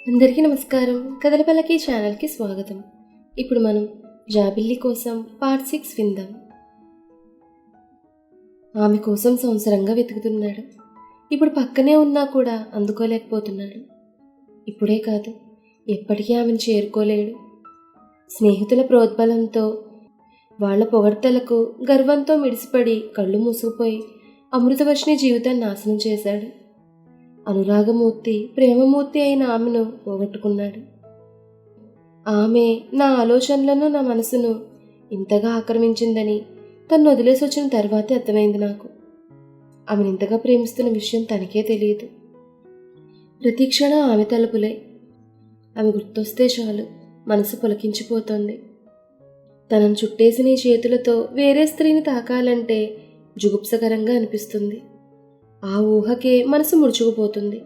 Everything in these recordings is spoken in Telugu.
అందరికీ నమస్కారం. కథల పల్లకి ఛానల్కి స్వాగతం. ఇప్పుడు మనం జాబిల్లి కోసం పార్ట్ 6 విందాం. ఆమె కోసం సంవత్సరంగా వెతుకుతున్నాడు. ఇప్పుడు పక్కనే ఉన్నా కూడా అందుకోలేకపోతున్నాడు. ఇప్పుడే కాదు, ఎప్పటికీ ఆమెను చేరుకోలేడు. స్నేహితుల ప్రోద్బలంతో, వాళ్ల పొగడ్తలకు గర్వంతో మిడిసిపడి కళ్ళు మూసుకుపోయి అమృతవర్షిణి జీవితాన్ని నాశనం చేశాడు. అనురాగమూర్తి, ప్రేమమూర్తి అయిన ఆమెను పోగొట్టుకున్నాడు. ఆమె నా ఆలోచనలను, నా మనసును ఇంతగా ఆక్రమించిందని తను వదిలేసి వచ్చిన తర్వాతే అర్థమైంది నాకు. ఆమెను ఇంతగా ప్రేమిస్తున్న విషయం తనకే తెలియదు. ప్రతి క్షణం ఆమె తలుపులే. ఆమె గుర్తొస్తే చాలు మనసు పులకించిపోతోంది. తనను చుట్టేసిన ఈ చేతులతో వేరే స్త్రీని తాకాలంటే జుగుప్సకరంగా అనిపిస్తుంది. ఆ ఊహకే మనసు ముడుచుకుపోతుంది.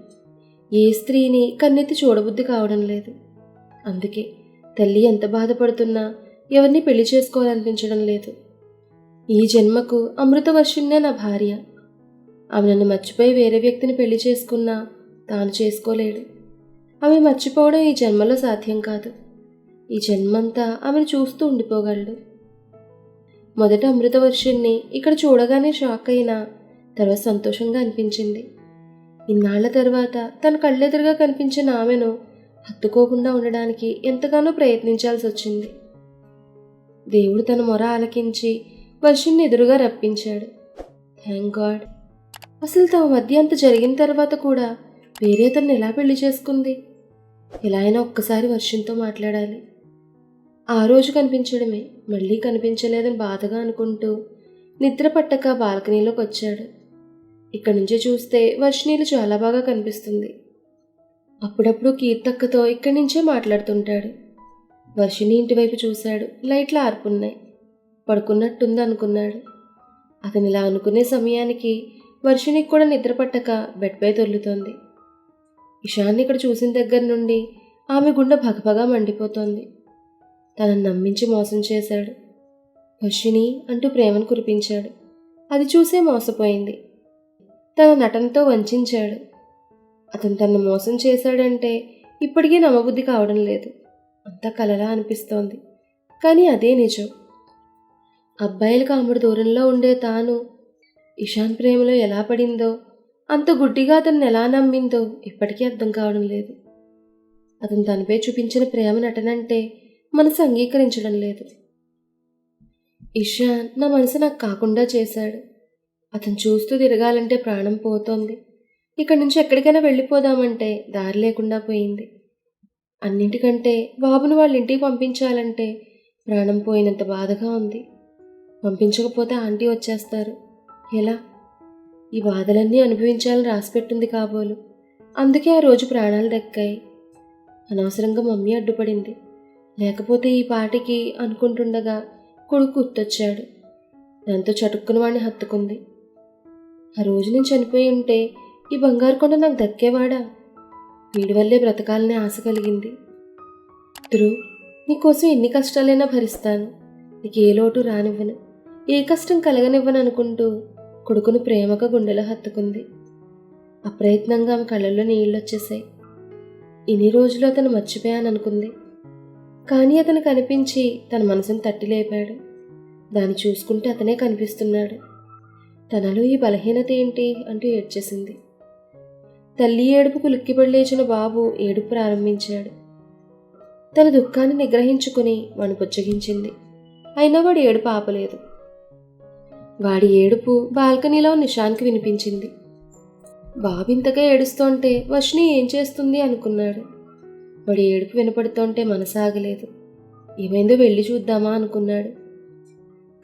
ఏ స్త్రీని కన్నెత్తి చూడబుద్ధి కావడం లేదు. అందుకే తల్లి ఎంత బాధపడుతున్నా ఎవరిని పెళ్లి చేసుకోవాలనిపించడం లేదు. ఈ జన్మకు అమృతవర్షిణ్ణే నా భార్య. ఆమె నన్ను మర్చిపోయి వేరే వ్యక్తిని పెళ్లి చేసుకున్నా తాను చేసుకోలేడు. ఆమె మర్చిపోవడం ఈ జన్మలో సాధ్యం కాదు. ఈ జన్మంతా ఆమెను చూస్తూ ఉండిపోగలడు. మొదట అమృతవర్షిణ్ణి ఇక్కడ చూడగానే షాక్ అయినా తర్వాత సంతోషంగా అనిపించింది. ఇన్నాళ్ల తర్వాత తన కళ్ళెదురుగా కనిపించిన ఆమెను హత్తుకోకుండా ఉండడానికి ఎంతగానో ప్రయత్నించాల్సి వచ్చింది. దేవుడు తన మొర ఆలకించి వర్షిణ్ణి ఎదురుగా రప్పించాడు. Thank God. అసలు తమ మధ్య అంత జరిగిన తర్వాత కూడా వేరే తను ఎలా పెళ్లి చేసుకుంది? ఎలా అయినా ఒక్కసారి వర్షిణ్తో మాట్లాడాలి. ఆ రోజు కనిపించడమే, మళ్ళీ కనిపించలేదని బాధగా అనుకుంటూ నిద్ర పట్టక బాల్కనీలోకి వచ్చాడు. ఇక్కడి నుంచి చూస్తే వర్షిణీలు చాలా బాగా కనిపిస్తుంది. అప్పుడప్పుడు కీర్తక్కతో ఇక్కడి నుంచే మాట్లాడుతుంటాడు. వర్షిణి ఇంటివైపు చూశాడు. లైట్లు ఆర్పున్నాయి. పడుకున్నట్టుంది అనుకున్నాడు. అతను ఇలా అనుకునే సమయానికి వర్షిణికి కూడా నిద్ర పట్టక బెడ్పై దొర్లుతోంది. ఇషాన్ని ఇక్కడ చూసిన దగ్గర నుండి ఆమె గుండె భగభగా మండిపోతోంది. తనను నమ్మించి మోసం చేశాడు. వర్షిణి అంటూ ప్రేమను కురిపించాడు. అది చూసే మోసపోయింది. తన నటనతో వంచాడు. అతను తనను మోసం చేశాడంటే ఇప్పటికీ నమ్మబుద్ధి కావడం లేదు. అంతా కలలా అనిపిస్తోంది. కానీ అదే నిజం. అబ్బాయిలకు ఆమెడు దూరంలో ఉండే తాను ఇషాన్ ప్రేమలో ఎలా పడిందో, అంత గుడ్డిగా అతన్ని ఎలా నమ్మిందో ఇప్పటికీ అర్థం కావడం లేదు. అతను తనపై చూపించిన ప్రేమ నటనంటే మనసు అంగీకరించడం లేదు. ఇషాన్ నా మనసు నాకు కాకుండా చేశాడు. అతను చూస్తూ తిరగాలంటే ప్రాణం పోతోంది. ఇక్కడి నుంచి ఎక్కడికైనా వెళ్ళిపోదామంటే దారి లేకుండా పోయింది. అన్నింటికంటే బాబును వాళ్ళ ఇంటికి పంపించాలంటే ప్రాణం పోయినంత బాధగా ఉంది. పంపించకపోతే ఆంటీ వచ్చేస్తారు. ఎలా? ఈ బాధలన్నీ అనుభవించాలని రాసిపెట్టింది కాబోలు. అందుకే ఆ రోజు ప్రాణాలు దక్కాయి. అనవసరంగా మమ్మీ అడ్డుపడింది. లేకపోతే ఈ పాటికి అనుకుంటుండగా కొడుకు గుర్తొచ్చాడు. దాంతో చటుక్కున వాడిని హత్తుకుంది. ఆ రోజు నేను చనిపోయి ఉంటే ఈ బంగారు కొండ నాకు దక్కేవాడా? వీడి వల్లే బ్రతకాలనే ఆశ కలిగింది. ధ్రువ్, నీకోసం ఎన్ని కష్టాలైనా భరిస్తాను. నీకు ఏ లోటు రానివ్వను, ఏ కష్టం కలగనివ్వను అనుకుంటూ కొడుకును ప్రేమగా గుండెలో హత్తుకుంది. అప్రయత్నంగా ఆమె కళ్ళల్లో నీళ్ళొచ్చేశాయి. ఇన్ని రోజులు అతను మర్చిపోయాననుకుంది. కానీ అతను కనిపించి తన మనసును తట్టి లేపాడు. దాన్ని చూసుకుంటే అతనే కనిపిస్తున్నాడు. తనలో ఈ బలహీనత ఏంటి అంటూ ఏడ్చేసింది. తల్లి ఏడుపుకు లిక్కిపడి లేచిన బాబు ఏడుపు ప్రారంభించాడు. తన దుఃఖాన్ని నిగ్రహించుకుని వాడిని పుచ్చగించింది. అయినా వాడు ఏడుపు ఆపలేదు. వాడి ఏడుపు బాల్కనీలో నిషాన్కి వినిపించింది. బాబు ఇంతగా ఏడుస్తోంటే వర్షిణి ఏం చేస్తుంది అనుకున్నాడు. వాడి ఏడుపు వినపడుతోంటే మనసాగలేదు. ఏమైందో వెళ్ళి చూద్దామా అనుకున్నాడు.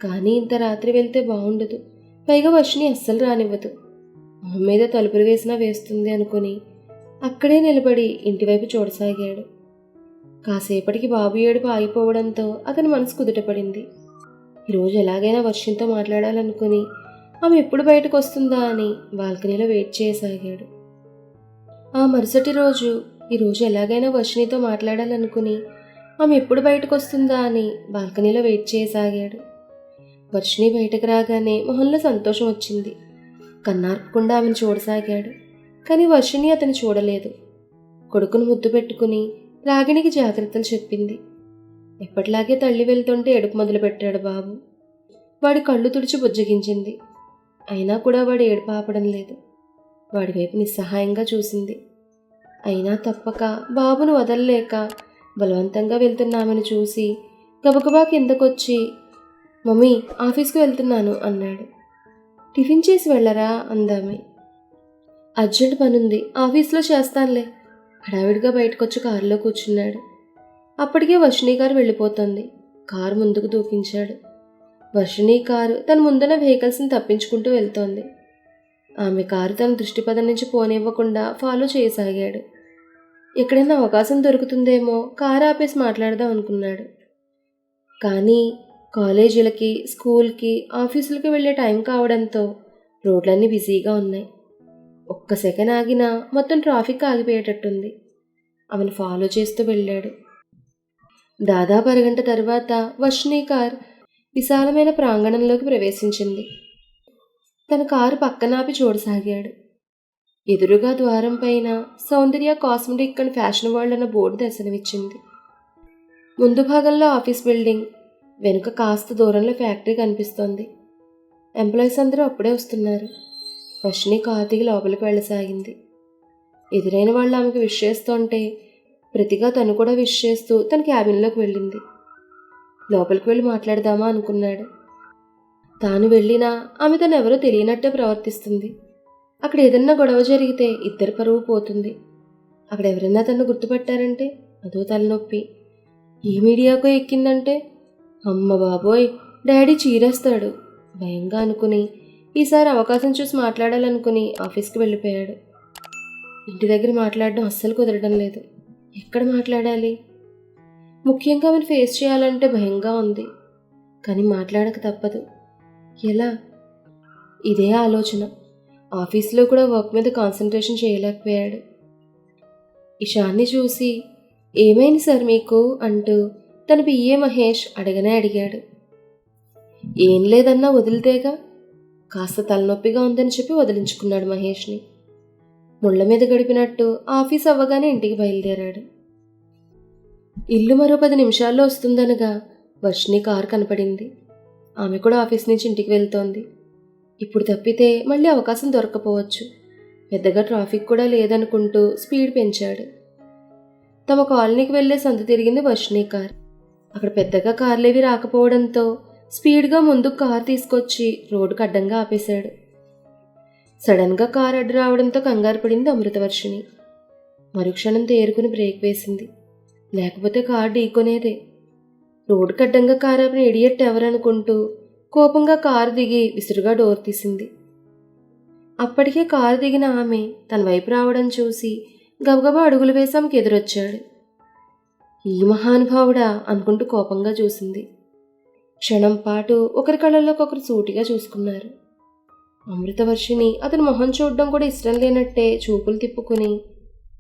కానీ ఇంత రాత్రి వెళ్తే బాగుండదు. పైగా వర్షిణి అస్సలు రానివ్వదు. మొహం మీద తలుపులు వేసినా వేస్తుంది అనుకుని అక్కడే నిలబడి ఇంటివైపు చూడసాగాడు. కాసేపటికి బాబు ఏడుపు ఆగిపోవడంతో అతని మనసు కుదుటపడింది. ఈరోజు ఎలాగైనా వర్షిణితో మాట్లాడాలనుకుని ఆమె ఎప్పుడు బయటకు వస్తుందా అని బాల్కనీలో వెయిట్ చేయసాగాడు. ఆ మరుసటి రోజు ఈరోజు ఎలాగైనా వర్షిణితో మాట్లాడాలనుకుని ఆమె ఎప్పుడు బయటకు వస్తుందా అని బాల్కనీలో వెయిట్ చేయసాగాడు. వర్షిణి బయటకు రాగానే మొహంలో సంతోషం వచ్చింది. కన్నార్పకుండా ఆమెను చూడసాగాడు. కానీ వర్షిణి అతను చూడలేదు. కొడుకును ముద్దు పెట్టుకుని రాగిణికి జాగ్రత్తలు చెప్పింది. ఎప్పటిలాగే తల్లి వెళ్తుంటే ఏడుపు మొదలుపెట్టాడు బాబు. వాడి కళ్ళు తుడిచి బుజ్జగించింది. అయినా కూడా వాడు ఏడుపు ఆపడం లేదు. వాడి వైపు నిస్సహాయంగా చూసింది. అయినా తప్పక బాబును వదలలేక బలవంతంగా వెళ్తున్నామని చూసి గబగబా కిందకొచ్చి, మమ్మీ ఆఫీస్కి వెళ్తున్నాను అన్నాడు. టిఫిన్ చేసి వెళ్ళరా అందామె. అర్జెంట్ పనుంది, ఆఫీస్లో చేస్తానులే. హడావిడిగా బయటకొచ్చి కారులో కూర్చున్నాడు. అప్పటికే వర్షిణి కారు వెళ్ళిపోతుంది. కారు ముందుకు దూకించాడు. వర్షిణి కారు తన ముందున్న వెహికల్స్ని తప్పించుకుంటూ వెళ్తోంది. ఆమె కారు తన దృష్టిపథం నుంచి పోనివ్వకుండా ఫాలో చేయసాగాడు. ఎక్కడైనా అవకాశం దొరుకుతుందేమో కారు ఆపేసి మాట్లాడదాం అనుకున్నాడు. కానీ కాలేజీలకి, స్కూల్కి, ఆఫీసులకి వెళ్ళే టైం కావడంతో రోడ్లన్నీ బిజీగా ఉన్నాయి. ఒక్క సెకండ్ ఆగినా మొత్తం ట్రాఫిక్ ఆగిపోయేటట్టుంది. ఆమెను ఫాలో చేస్తూ వెళ్ళాడు. దాదాపు అరగంట తర్వాత వర్షిణి కార్ విశాలమైన ప్రాంగణంలోకి ప్రవేశించింది. తన కారు పక్కనాపి చూడసాగాడు. ఎదురుగా ద్వారం పైన సౌందర్య కాస్మెటిక్ అండ్ ఫ్యాషన్ వరల్డ్ అన్న బోర్డు దర్శనమిచ్చింది. ముందు భాగంలో ఆఫీస్ బిల్డింగ్, వెనుక కాస్త దూరంలో ఫ్యాక్టరీ కనిపిస్తోంది. ఎంప్లాయీస్ అందరూ అప్పుడే వస్తున్నారు. వర్షిణి కారు దిగి లోపలికి వెళ్ళసాగింది. ఎదురైన వాళ్ళు ఆమెకు విష్ చేస్తుంటే ప్రతిగా తను కూడా విష్ చేస్తూ తన క్యాబిన్లోకి వెళ్ళింది. లోపలికి వెళ్ళి మాట్లాడదామా అనుకున్నాడు. తాను వెళ్ళినా ఆమె తను ఎవరో తెలియనట్టే ప్రవర్తిస్తుంది. అక్కడ ఏదన్నా గొడవ జరిగితే ఇద్దరి పరువు పోతుంది. అక్కడ ఎవరైనా తను గుర్తుపట్టారంటే అదో తలనొప్పి. ఏ మీడియాకో ఎక్కిందంటే అమ్మ బాబోయ్ డాడీ చీరేస్తాడు భయంగా అనుకుని ఈసారి అవకాశం చూసి మాట్లాడాలనుకుని ఆఫీస్కి వెళ్ళిపోయాడు. ఇంటి దగ్గర మాట్లాడడం అస్సలు కుదరడం లేదు. ఎక్కడ మాట్లాడాలి? ముఖ్యంగా ఆమెను ఫేస్ చేయాలంటే భయంగా ఉంది. కానీ మాట్లాడక తప్పదు. ఎలా? ఇదే ఆలోచన. ఆఫీస్లో కూడా వర్క్ మీద కాన్సన్ట్రేషన్ చేయలేకపోయాడు. ఇషాన్ని చూసి ఏమైంది సార్ మీకు అంటూ తన పిఏ మహేష్ అడగనే అడిగాడు. ఏం లేదన్నా వదిలితేగా. కాస్త తలనొప్పిగా ఉందని చెప్పి వదిలించుకున్నాడు మహేష్ని. ముళ్ళ మీద గడిపినట్టు ఆఫీస్ అవ్వగానే ఇంటికి బయలుదేరాడు. ఇల్లు మరో 10 నిమిషాల్లో వస్తుందనగా వర్షిణి కారు కనపడింది. ఆమె కూడా ఆఫీస్ నుంచి ఇంటికి వెళ్తోంది. ఇప్పుడు తప్పితే మళ్ళీ అవకాశం దొరకపోవచ్చు. పెద్దగా ట్రాఫిక్ కూడా లేదనుకుంటూ స్పీడ్ పెంచాడు. తమ కాలనీకి వెళ్లే సందు తిరిగింది వర్షిణి కార్. అక్కడ పెద్దగా కార్లేవి రాకపోవడంతో స్పీడ్గా ముందుకు కారు తీసుకొచ్చి రోడ్డుకు అడ్డంగా ఆపేశాడు. సడన్గా కారు అడ్డు రావడంతో కంగారు పడింది అమృతవర్షిణి. మరుక్షణం తేరుకుని బ్రేక్ వేసింది. లేకపోతే కారు ఢీకొనేదే. రోడ్డుకు అడ్డంగా కారు ఆపిన ఇడియట్ ఎవరనుకుంటూ కోపంగా కారు దిగి విసురుగా డోర్ తీసింది. అప్పటికే కారు దిగిన ఆమె తన వైపు రావడం చూసి గబగబా అడుగులు వేసి ఆమెకు ఎదురొచ్చాడు. ఈ మహానుభావుడా అనుకుంటూ కోపంగా చూసింది. క్షణం పాటు ఒకరి కళ్ళల్లోకొకరు సూటిగా చూసుకున్నారు. అమృతవర్షిని అతని మొహం చూడడం కూడా ఇష్టం లేనట్టే చూపులు తిప్పుకుని,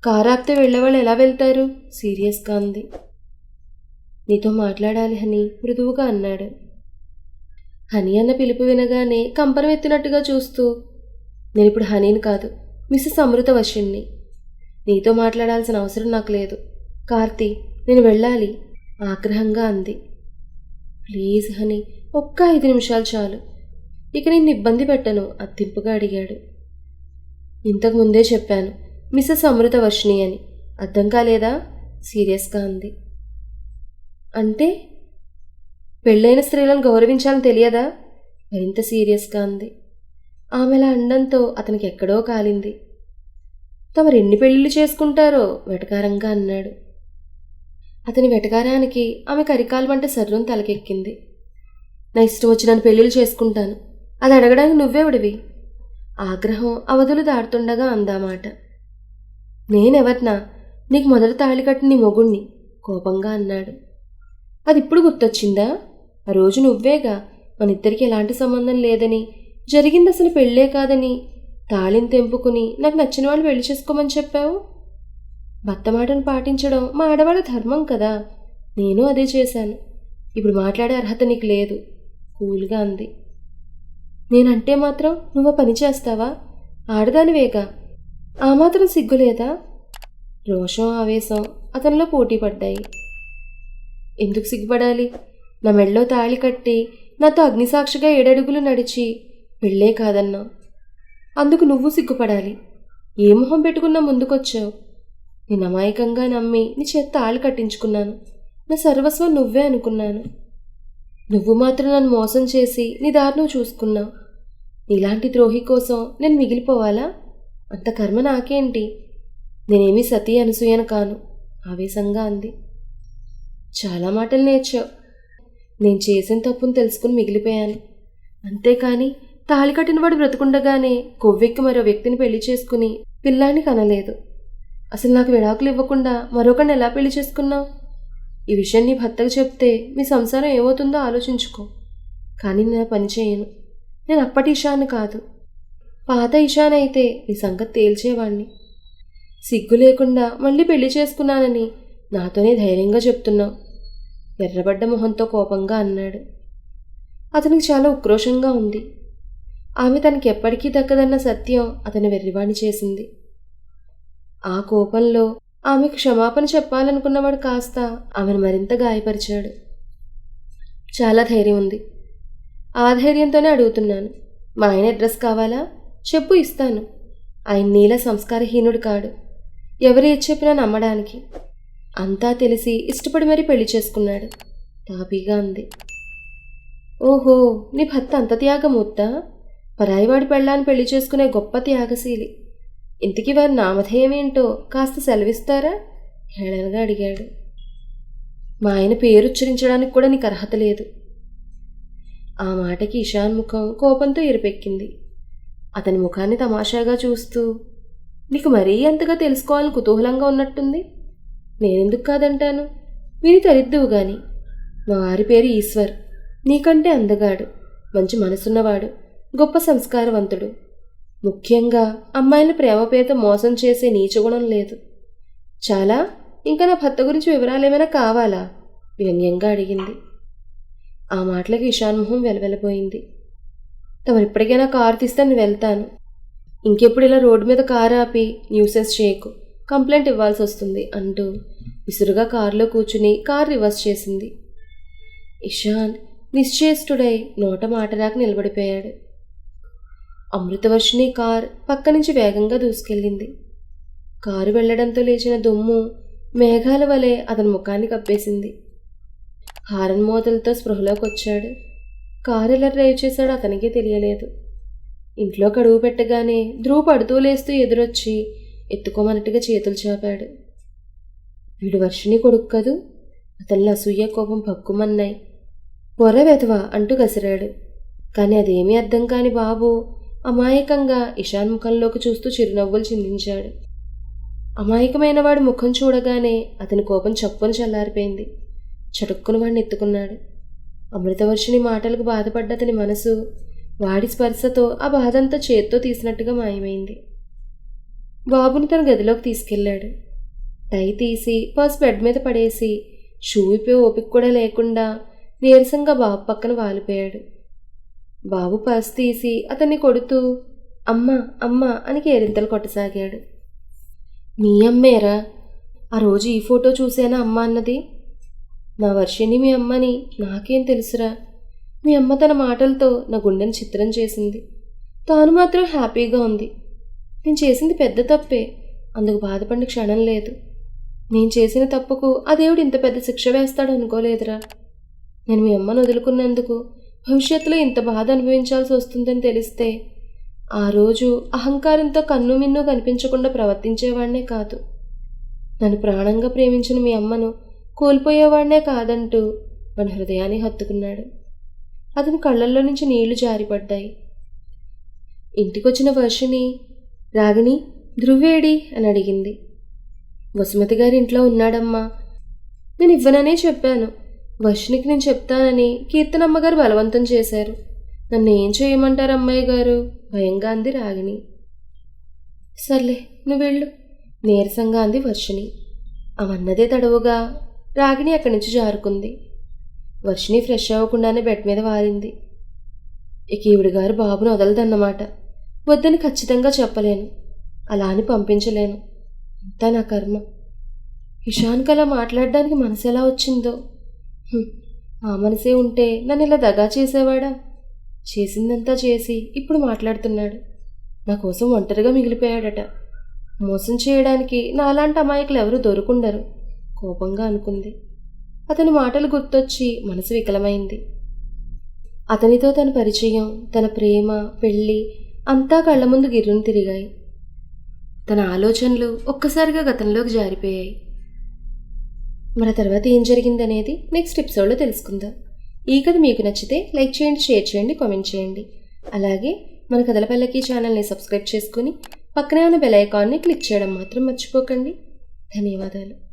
కారు ఆపితే వెళ్ళేవాళ్ళు ఎలా వెళ్తారు సీరియస్గా అంది. నీతో మాట్లాడాలి హనీ మృదువుగా అన్నాడు. హనీ అన్న పిలుపు వినగానే కంపరం ఎత్తినట్టుగా చూస్తూ, నేను ఇప్పుడు హనీని కాదు, మిస్సెస్ అమృతవర్షిణ్ణి. నీతో మాట్లాడాల్సిన అవసరం నాకు లేదు. కార్తీ, నేను వెళ్ళాలి ఆగ్రహంగా అంది. ప్లీజ్ హనీ, ఒక్క 5 నిమిషాలు చాలు. ఇక నిన్ను ఇబ్బంది పెట్టను అత్తింపుగా అడిగాడు. ఇంతకు ముందే చెప్పాను మిస్సెస్ అమృతవర్షిణి అని, అర్థం కాలేదా సీరియస్గా అంది. అంటే పెళ్ళైన స్త్రీలను గౌరవించాలని తెలియదా మరింత సీరియస్గా అంది. ఆమెలా అండంతో అతనికి ఎక్కడో కాలింది. తమరెన్ని పెళ్ళిళ్ళు చేసుకుంటారో వెటకారంగా అన్నాడు. అతని వెటకారానికి ఆమె కరికాలు వంట సర్రం తలకెక్కింది. నా ఇష్టం వచ్చి నన్ను పెళ్ళిళ్ళు చేసుకుంటాను, అది అడగడానికి నువ్వెవడివి? ఆగ్రహం అవధులు దాటుతుండగా అందామాట. నేనెవర్నా? నీకు మొదట తాళి కట్టిన నీ మొగుణ్ణి కోపంగా అన్నాడు. అది ఇప్పుడు గుర్తొచ్చిందా? ఆ రోజు నువ్వేగా మనిద్దరికి ఎలాంటి సంబంధం లేదని, జరిగింది అసలు పెళ్ళే కాదని తాళిని తెంపుకుని నాకు నచ్చిన వాళ్ళు పెళ్లి చేసుకోమని చెప్పావు. భర్త మాటను పాటించడం మా ఆడవాళ్ళ ధర్మం కదా. నేను అదే చేశాను. ఇప్పుడు మాట్లాడే అర్హత నీకు లేదు కూల్గా అంది. నేనంటే మాత్రం నువ్వు పని చేస్తావా? ఆడదానివేగా, ఆ మాత్రం సిగ్గులేదా? రోషం ఆవేశం అతనిలో పోటీ పడ్డాయి. ఎందుకు సిగ్గుపడాలి? నా మెళ్ళో తాళి కట్టి నాతో అగ్నిసాక్షిగా 7 అడుగులు నడిచి పెళ్ళే కాదన్నా. అందుకు నువ్వు సిగ్గుపడాలి. ఏ మొహం పెట్టుకున్నా ముందుకొచ్చావు? నేను అమాయకంగా నమ్మి నీ చేత తాళి కట్టించుకున్నాను. నా సర్వస్వం నువ్వే అనుకున్నాను. నువ్వు మాత్రం నన్ను మోసం చేసి నీ దారి నువ్వు చూసుకున్నావు. నీలాంటి ద్రోహి కోసం నేను మిగిలిపోవాలా? అంత కర్మ నాకేంటి? నేనేమీ సతీ అనసూయను కాను ఆవేశంగా అంది. చాలా మాటలు నేర్చావు. నేను చేసిన తప్పును తెలుసుకుని మిగిలిపోయాను. అంతేకాని తాళి కట్టినవాడు బ్రతుకుండగానే కొవ్వెక్కి మరో వ్యక్తిని పెళ్లి చేసుకుని పిల్లాన్ని కనలేదు. అసలు నాకు విడాకులు ఇవ్వకుండా మరొకరిని ఎలా పెళ్లి చేసుకున్నావు? ఈ విషయం నీ భర్తకు చెప్తే మీ సంసారం ఏమవుతుందో ఆలోచించుకో. కానీ నేను పని చేయను. నేను అప్పటి ఇషాను కాదు. పాత ఇషానైతే నీ సంగతి తేల్చేవాణ్ణి. సిగ్గు లేకుండా మళ్ళీ పెళ్లి చేసుకున్నానని నాతోనే ధైర్యంగా చెప్తున్నావు. ఎర్రబడ్డ మొహంతో కోపంగా అన్నాడు. అతనికి చాలా ఉక్రోషంగా ఉంది. ఆమె తనకి ఎప్పటికీ దక్కదన్న సత్యం అతని వెర్రివాణి చేసింది. ఆ కోపంలో ఆమెకు క్షమాపణ చెప్పాలనుకున్నవాడు కాస్త ఆమెను మరింత గాయపరిచాడు. చాలా ధైర్యం ఉంది. ఆ ధైర్యంతోనే అడుగుతున్నాను. మా ఆయన అడ్రస్ కావాలా? చెప్పు, ఇస్తాను. ఆయన నీలా సంస్కారహీనుడు కాడు. ఎవరు ఏది చెప్పినా నమ్మడానికి. అంతా తెలిసి ఇష్టపడి మరీ పెళ్లి చేసుకున్నాడు. తాపీగా అంది. ఓహో, నీ భర్త అంత త్యాగమూర్తా? పరాయివాడి పెళ్ళాన్ని పెళ్లి చేసుకునే గొప్ప త్యాగశీలి. ఇంతకీ వారి నామధేయమేంటో కాస్త సెలవిస్తారా? హేళనగా అడిగాడు. మా ఆయన పేరుచ్చరించడానికి కూడా నీకు అర్హత లేదు. ఆ మాటకి ఇషాన్ ముఖం కోపంతో ఎరిపెక్కింది. అతని ముఖాన్ని తమాషాగా చూస్తూ, నీకు మరీ అంతగా తెలుసుకోవాలని కుతూహలంగా ఉన్నట్టుంది. నేనెందుకు కాదంటాను? విని తరిద్దువు గాని. మా వారి పేరు ఈశ్వర్. నీకంటే అందగాడు, మంచి మనసున్నవాడు, గొప్ప సంస్కారవంతుడు. ముఖ్యంగా అమ్మాయిని ప్రేమ పేరుతో మోసం చేసే నీచగుణం లేదు. చాలా? ఇంకా నా భర్త గురించి వివరాలేమైనా కావాలా? వ్యంగ్యంగా అడిగింది. ఆ మాటలకి ఇషాన్ మొహం వెలవెలపోయింది. తమరిప్పటికైనా కారు తీస్తే నేను వెళ్తాను. ఇంకెప్పుడు ఇలా రోడ్డు మీద కారు ఆపి న్యూసెన్స్ చేయకు, కంప్లైంట్ ఇవ్వాల్సి వస్తుంది అంటూ విసురుగా కారులో కూర్చుని కారు రివర్స్ చేసింది. ఇషాన్ నిశ్చేష్టుడై నోట మాట రాక నిలబడిపోయాడు. అమృతవర్షిణి కార్ పక్క నుంచి వేగంగా దూసుకెళ్ళింది. కారు వెళ్లడంతో లేచిన దుమ్ము మేఘాల వలె అతని ముఖాన్ని కప్పేసింది. హారన్ మోతలతో స్పృహలోకి వచ్చాడు. కారు ఎలా డ్రైవ్ చేశాడో అతనికే తెలియలేదు. ఇంట్లో కడుగు పెట్టగానే ధ్రువ పడుతూ లేస్తూ ఎదురొచ్చి ఎత్తుకోమన్నట్టుగా చేతులు చాపాడు. వీడు వర్షిణి కొడుకు కదూ? అతనిలో అసూయ కోపం పక్కుమన్నాయి. పొర వెధవా అంటూ కసిరాడు. కానీ అదేమీ అర్థం కాని బాబు అమాయకంగా ఇషాన్ ముఖంలోకి చూస్తూ చిరునవ్వులు చిందించాడు. అమాయకమైన వాడి ముఖం చూడగానే అతని కోపం చప్పున చల్లారిపోయింది. చటుక్కున వాడిని ఎత్తుకున్నాడు. అమృతవర్షిని మాటలకు బాధపడ్డ అతని మనసు వాడి స్పర్శతో ఆ బాధంతా చేత్తో తీసినట్టుగా మాయమైంది. బాబుని తన గదిలోకి తీసుకెళ్లాడు. టై తీసి పర్స్ బెడ్ మీద పడేసి షూ విప్పే ఓపిక కూడా లేకుండా నీరసంగా బాబు పక్కన వాలిపోయాడు. బాబు పర్స్ తీసి అతన్ని కొడుతూ అమ్మ అమ్మ అని కేరింతలు కొట్టసాగాడు. మీ అమ్మేరా? ఆ రోజు ఈ ఫోటో చూసేనా అమ్మ అన్నది? నా వర్షిని మీ అమ్మని నాకేం తెలుసురా? మీ అమ్మ తన మాటలతో నా గుండెని చిత్రం చేసింది. తాను మాత్రం హ్యాపీగా ఉంది. నేను చేసింది పెద్ద తప్పే, అందుకు బాధపడిన క్షణం లేదు. నేను చేసిన తప్పుకు ఆ దేవుడు ఇంత పెద్ద శిక్ష వేస్తాడు అనుకోలేదురా. నేను మీ అమ్మను వదులుకున్నందుకు భవిష్యత్తులో ఇంత బాధ అనుభవించాల్సి వస్తుందని తెలిస్తే ఆ రోజు అహంకారంతో కన్ను మిన్ను కనిపించకుండా ప్రవర్తించేవాడినే కాదు. నన్ను ప్రాణంగా ప్రేమించిన మీ అమ్మను కోల్పోయేవాడినే కాదంటూ మన హృదయాన్ని హత్తుకున్నాడు. అతని కళ్ళల్లో నుంచి నీళ్లు జారిపడ్డాయి. ఇంటికొచ్చిన వర్షిని రాగిణి ధ్రువేడి అని అడిగింది. వసుమతి గారి ఇంట్లో ఉన్నాడమ్మా. నేను ఇవ్వననే చెప్పాను. వర్షినికి నేను చెప్తానని కీర్తనమ్మగారు బలవంతం చేశారు. నన్ను ఏం చేయమంటారు అమ్మాయి గారు? భయంగా అంది రాగిణి. సర్లే నువ్వు వెళ్ళు, నీరసంగా అంది వర్షిని. అవన్నదే తడవుగా రాగిణి అక్కడి నుంచి జారుకుంది. వర్షిని ఫ్రెష్ అవ్వకుండానే బెడ్ మీద వారింది. ఇక ఈవిడ గారు బాబును వదలదన్నమాట. వద్దని ఖచ్చితంగా చెప్పలేను, అలా అని పంపించలేను. అంతా నా కర్మ. ఇషాన్కి అలా మాట్లాడడానికి మనసు ఎలా వచ్చిందో. ఆ మనసే ఉంటే నన్ను ఇలా దగా చేసేవాడా? చేసిందంతా చేసి ఇప్పుడు మాట్లాడుతున్నాడు. నా కోసం ఒంటరిగా మిగిలిపోయాడట. మోసం చేయడానికి నాలాంటి అమాయకులు ఎవరూ దొరుకుండరు కోపంగా అనుకుంది. అతని మాటలు గుర్తొచ్చి మనసు వికలమైంది. అతనితో తన పరిచయం, తన ప్రేమ, పెళ్ళి అంతా కళ్ళ ముందు గిర్రును తిరిగాయి. తన ఆలోచనలు ఒక్కసారిగా గతంలోకి జారిపోయాయి. మన తర్వాత ఏం జరిగిందనేది నెక్స్ట్ ఎపిసోడ్లో తెలుసుకుందాం. ఈ కథ మీకు నచ్చితే లైక్ చేయండి, షేర్ చేయండి, కామెంట్ చేయండి. అలాగే మన కథల పల్లకి ఛానల్ని సబ్స్క్రైబ్ చేసుకుని పక్కనే ఉన్న బెల్ ఐకాన్ని క్లిక్ చేయడం మాత్రం మర్చిపోకండి. ధన్యవాదాలు.